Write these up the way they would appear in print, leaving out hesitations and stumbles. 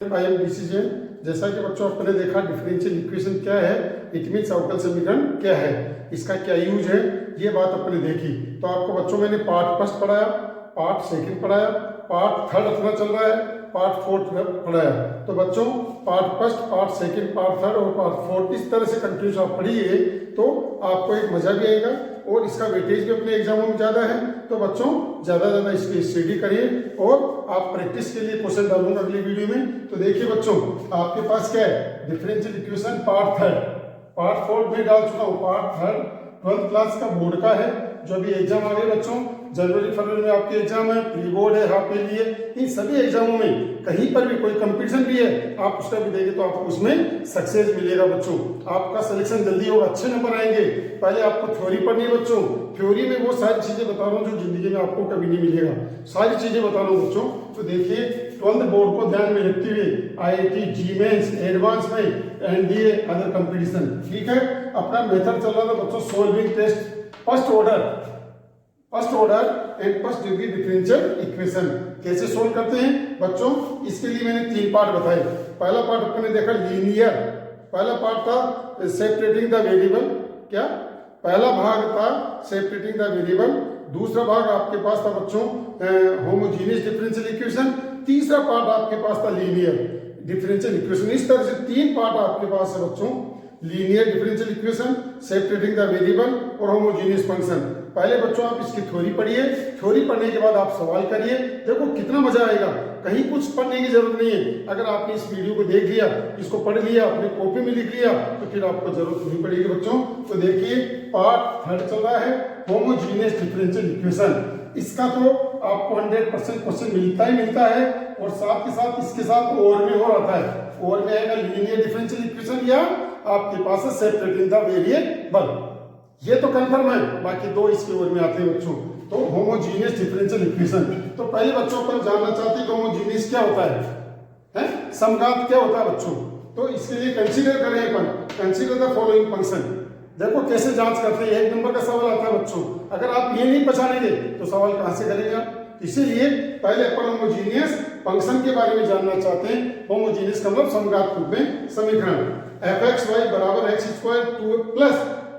I am decision. जैसा कि बच्चों आपने देखा डिफरेंशियल इक्वेशन क्या है, इट मीन्स अवकल समीकरण क्या है, इसका क्या यूज है, ये बात अपने देखी। तो आपको बच्चों मैंने पार्ट फर्स्ट पढ़ाया, पार्ट सेकंड पढ़ाया, पार्ट थर्ड अपना चल रहा है, पार्ट फोर्थ पढ़ाया। तो बच्चों part first, part second, part third और पार्ट फोर्थ इस तरह से कंटिन्यूस आप पढ़िए तो आपको एक मजा भी आएगा और इसका वेटेज भी अपने एग्जामों में ज़्यादा है। तो बच्चों ज़्यादा इसकी स्टडी करिए और आप प्रैक्टिस के लिए क्वेश्चन डालूंगा अगली वीडियो में। तो देखिए बच्चों आपके पास क्या है, differential equation part third, part fourth में डाल चुका हूँ, पार्ट थर्ड 12th क्लास का बोर्ड का है जो अभी एग्जाम आ गए बच्चों। जनवरी फरवरी में आपके एग्जाम है, प्री बोर्ड है, हाफ ईयरली है। इन सभी एग्जामों में कहीं पर भी कोई कंपटीशन भी है आप उसका भी देंगे तो आपको उसमें सक्सेस मिलेगा बच्चों। आपका सिलेक्शन जल्दी होगा, अच्छे नंबर आएंगे। पहले आपको थ्योरी पढ़नी है बच्चों, थ्योरी में वो सारी चीजें बता रहा हूँ जो जिंदगी में आपको कभी नहीं मिलेगा, सारी चीजें बता रहा हूँ बच्चों। तो देखिए 12th बोर्ड को ध्यान में रखते हुए IIT, जी-मेंस, एडवांस में, NDA, अदर कंपटीशन, ठीक है। अपना मेथड चल रहा था बच्चों solving test first order and first degree differential equation कैसे सोल्व करते हैं बच्चों। इसके लिए मैंने 3 पार्ट बताए। पहला पार्ट अपने देखा लीनियर, पहला पार्ट था सेपरेटिंग द वेरिएबल, क्या पहला भाग था सेपरेटिंग द वेरिएबल, दूसरा भाग आपके पास था बच्चों होमोजीनियस डिफरेंशियल इक्वेशन, तीसरा पार्ट आपके पास था लीनियर डिफरेंशियल इक्वेशन। इस तरह से 3 पार्ट आपके पास है बच्चों, linear differential equation, separating the variable और होमोजीनियस फंक्शन। पहले बच्चों आप इसकी थ्योरी पढ़िए, थ्योरी पढ़ने के बाद आप सवाल करिए, देखो कितना मजा आएगा। कहीं कुछ पढ़ने की जरूरत नहीं है, अगर आपने इस वीडियो को देख लिया, इसको पढ़ लिया, अपनी कॉपी में लिख लिया तो फिर आपको जरूरत नहीं पड़ेगी बच्चों। तो देखिए पार्ट थर्ड चल रहा है होमोजीनियस डिफरेंशियल इक्वेशन। इसका तो आपको 100% क्वेश्चन मिलता ही मिलता है और साथ के साथ इसके साथ और में हो रहा है, और में आएगा लीनियर डिफरेंशियल इक्वेशन या आपके पास है सेपरेटिंग द वेरिएबल, ये तो कंफर्म है। बाकी 2 इसके ओर में आते हैं बच्चों। तो होमोजीनियस डिफरेंशियल इक्वेशन, तो पहले बच्चों पर जानना चाहते हैं कि होमोजीनियस क्या होता है, समघात क्या होता है बच्चों। तो इसके लिए कंसीडर करें अपन, कंसीडर द फॉलोइंग फंक्शन। देखो कैसे जांच करते हैं, 1 नंबर का सवाल आता है बच्चों, अगर आप ये नहीं पहचानेंगे तो सवाल कहां से करेंगे आप। इसीलिए पहले अपन होमोजीनियस फंक्शन के बारे में जानना चाहते हैं। होमोजीनियस का मतलब समघात रूप में समीकरण, fxy बराबर x square 2 plus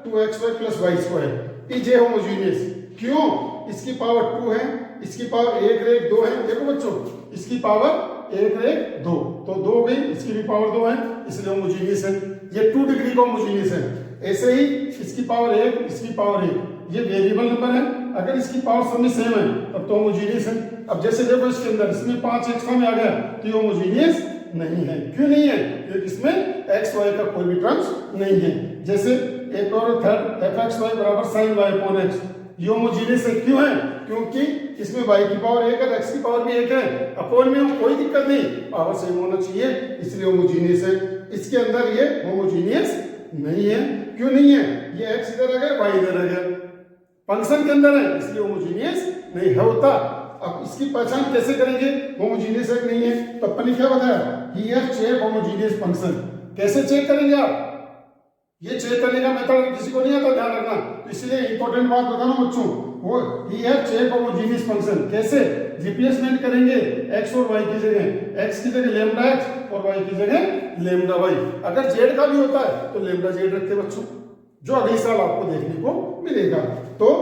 2xy plus Y square is a homogeneous. क्यों, इसकी पावर 2 है, इसकी पावर 1 रेख 2 है। देखो बच्चों इसकी पावर 1 रेख 2 तो 2 हो गई, इसकी भी पावर 2 है इसलिए होमोजीनियस है। ये 2 डिग्री का होमोजीनियस है। ऐसे ही इसकी पावर 1, इसकी पावर 1, ये वेरिएबल नंबर है, अगर इसकी पावर सब में सेम है तब तो होमोजीनियस है। अब जैसे देखो इसके अंदर इसमें 5 एक्स्ट्रा में आ गया तो ये होमोजीनियस नहीं है। क्यों नहीं है, क्योंकि इसमें x y का कोई भी टर्म्स नहीं है। जैसे एक और थर्ड fxy बराबर sin y अपॉन x, ये होमोजीनियस है। क्यों है, क्योंकि इसमें y की पावर 1 है, x की पावर भी 1 है, अपॉन में कोई दिक्कत नहीं, पावर सेम होना चाहिए इसलिए होमोजीनियस है। इसके अंदर ये होमोजीनियस नहीं है। क्यों नहीं है, ये x इधर आ गया, y इधर आ गया, फंक्शन के अंदर है इसलिए होमोजीनियस नहीं है होता। अब इसकी पहचान कैसे करेंगे होमोजीनियस है नहीं है, तो अपन ने क्या बताया, हियर चेक होमोजीनियस फंक्शन। कैसे चेक करेंगे आप, ये चेक करने का मेथड किसी को नहीं आता, ध्यान रखना। तो इसलिए इंपॉर्टेंट बात बता रहा हूं बच्चों, वो हियर चेक होमोजीनियस फंक्शन कैसे रिप्लेसमेंट करेंगे, x और y की जगह x की जगह लैम्डा x और y की जगह लैम्डा y। अगर z का भी होता है तो लैम्डा z रखते बच्चों, जो अगले साल आपको देखने को मिलेगा। तो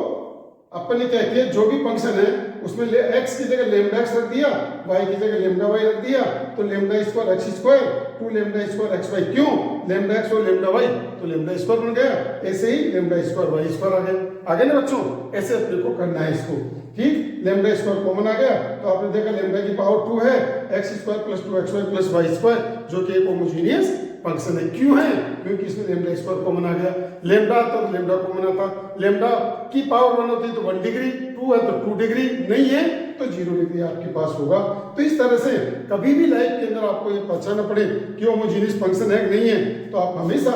अपन ने क्या किया, जो भी फंक्शन है उसमें x की जगह लैम्डा x रख दिया, y की जगह लैम्डा y रख दिया, तो lambda square x square 2 lambda square xy, क्यों लैम्डा x और लैम्डा y तो लैम्डा स्क्वायर बन गया। ऐसे ही लैम्डा स्क्वायर y स्क्वायर आ गया, आगे ना बच्चों, ऐसे अपने को करना है इसको, ठीक। लैम्डा स्क्वायर कॉमन आ गया तो आपने देखा लैम्डा की पावर 2 है, x square plus 2xy plus y square जो कि एक होमोजीनियस फंक्शन है। क्यों है, क्योंकि इसमें लैम्डा स्क्वायर कॉमन आ गया, लैम्डा तो लैम्डा कॉमन आता, लैम्डा की पावर 1 होती है तो 1 डिग्री, 2 है तो 2 डिग्री, नहीं है तो 0 डिग्री आपके पास होगा। तो इस तरह से कभी भी लाइफ के अंदर आपको ये पहचानना पड़े कि होमोजीनियस फंक्शन है कि नहीं है, तो आप हमेशा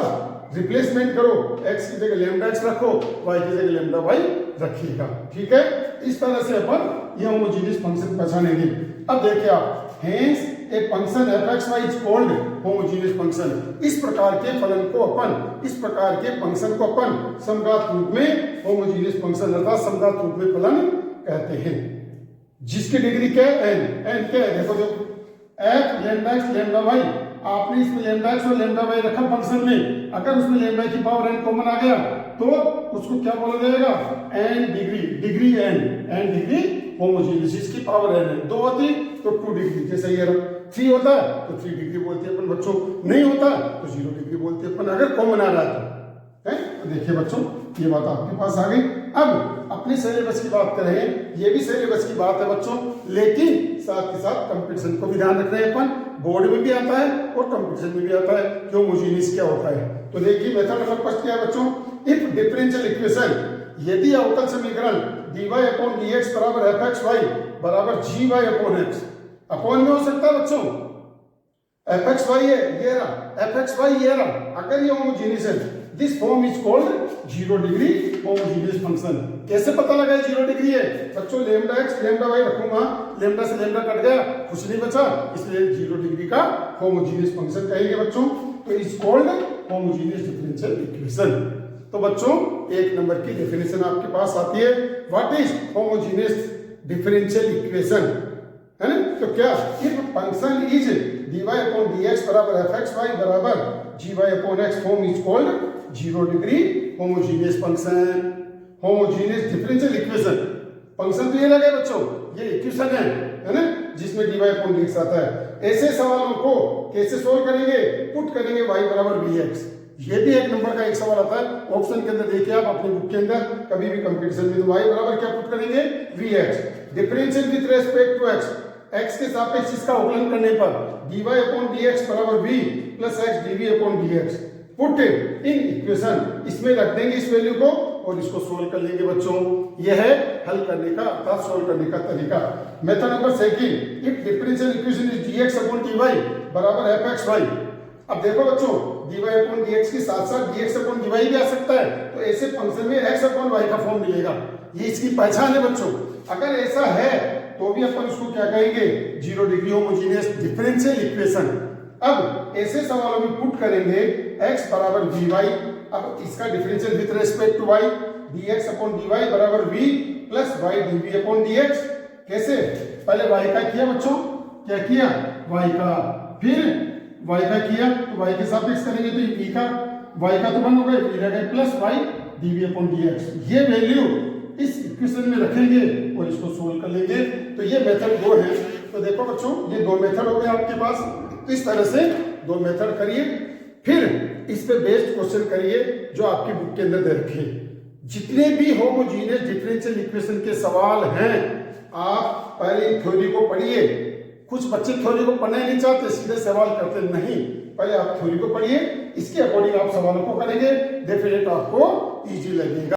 रिप्लेसमेंट करो, x की जगह लैम्डा x रखो, y की जगह लैम्डा y रखिएगा, ठीक है। इस तरह से अपन ये होमोजीनियस फंक्शन पहचानेंगे। अब देखिए आप, hence a function fxy is called homogeneous function. इस प्रकार के फलन को अपन, इस प्रकार के फंक्शन को अपन समघात रूप में होमोजीनियस फंक्शन अर्थात समघात रूप में फलन कहते हैं, जिसकी डिग्री क्या है n क्या है, देखो F lambda X lambda Y, आपने इसमें लैम्डा एक्स और लैम्डा वाई रखा फंक्शन में, अगर उसमें लैम्डा की पावर n कॉमन आ गया तो उसको क्या बोला जाएगा, n degree n degree homogeneous, इसकी पावर n है, 2 होती तो 2 डिग्री, जैसे ये 3 होता है तो 3 डिग्री बोलते हैं अपन बच्चों, नहीं होता तो 0 डिग्री बोलते हैं अपन, अगर कॉमन आ रहा है। तो देखिए बच्चों ये बात आपके पास आ गई। अब अपने सिलेबस की बात करें, ये भी सिलेबस की बात है बच्चों, लेकिन साथ के साथ कंपटीशन को भी ध्यान रख रहे हैं अपन, बोर्ड में भी आता है और कंपटीशन में भी आता है कि होमोजेनियस क्या होता है। तो देखिए मेथड नंबर फर्स्ट क्या है बच्चों, इफ डिफरेंशियल इक्वेशन, यदि अवकल समीकरण dy अपॉन dx बराबर fxy बराबर gy अपॉन x, अपॉन में हो सकता है बच्चों, fxy है ये रहा, fxy ये रहा, अगर ये होमोजेनियस है, this form is called 0 degree homogeneous function. कैसे पता लगा 0 डिग्री है बच्चों, लैम्डा एक्स लैम्डा वाई रखूंगा, लैम्डा से लैम्डा कट गया, कुछ नहीं बचा, इसलिए 0 डिग्री का होमोजेनियस फंक्शन कहेंगे बच्चों। तो is called homogeneous differential equation. तो बच्चों 1 नंबर की डेफिनेशन आपके पास आती है, what is homogeneous differential equation, है ना। तो क्या, if function is dy upon dx बराबर fxy बराबर gy upon x, form is called 0 degree homogeneous function, homogeneous differential equation. Function तो ये लगे बच्चों, ये इक्वेशन है ना, जिसमें dy अपॉन dx आता है। ऐसे सवालों को कैसे सोल्व करेंगे, पुट करेंगे y बराबर vx। ये भी 1 नंबर का एक सवाल आता है, ऑप्शन के अंदर देखिए आप अपनी बुक के अंदर, कभी भी कंपटीशन में, तो y बराबर क्या पुट करेंगे, vx, differential with respect to x, x के सापेक्ष इसका अवकलन करने पर dy अपॉन dx बराबर v plus x dv upon dx, put in equation, इसमें रख देंगे इस वैल्यू को और इसको सोल्व कर लेंगे बच्चों। यह है हल करने का अर्थात सोल्व करने का तरीका। Method number second, if differential equation is dx upon dy बराबर fxy। अब देखो बच्चों, dy अपॉन dx के साथ साथ dx अपॉन dy भी आ सकता है, तो ऐसे फंक्शन में x अपॉन y का फॉर्म मिलेगा, ये इसकी पहचान है बच्चों। अगर ऐसा है तो भी अपन उसको क्या कहेंगे, 0 डिग्री होमोजेनियस डिफरेंशियल इक्वेशन। अब ऐसे सवालों में पुट करेंगे x बराबर vy, अब इसका differential with respect to y, dx upon dy बराबर v plus y dv upon dx। कैसे, पहले y का किया बच्चों, क्या किया, y का, फिर y का किया तो y के सापेक्ष करेंगे तो v का, y का तो बन हो गया, v रह गया plus y dv upon dx। ये वैल्यू इस इक्वेशन में रखेंगे और इसको सोल्व कर लेंगे। तो ये मेथड 2 है। तो देखो बच्चों ये 2 मेथड हो गए आपके पास, तो इस तरह से 2 मेथड करिए, फिर इस पे बेस्ड क्वेश्चन करिए जो आपकी बुक के अंदर दे रखे। जितने भी होमोजेनियस डिफरेंशियल इक्वेशन के सवाल हैं, आप पहले थ्योरी को पढ़िए। कुछ बच्चे थ्योरी को पढ़ना नहीं चाहते, सीधे सवाल करते नहीं, पहले आप थ्योरी को पढ़िए, इसके अकॉर्डिंग आप सवालों को करेंगे, डेफिनेट आपको इजी लगेगा।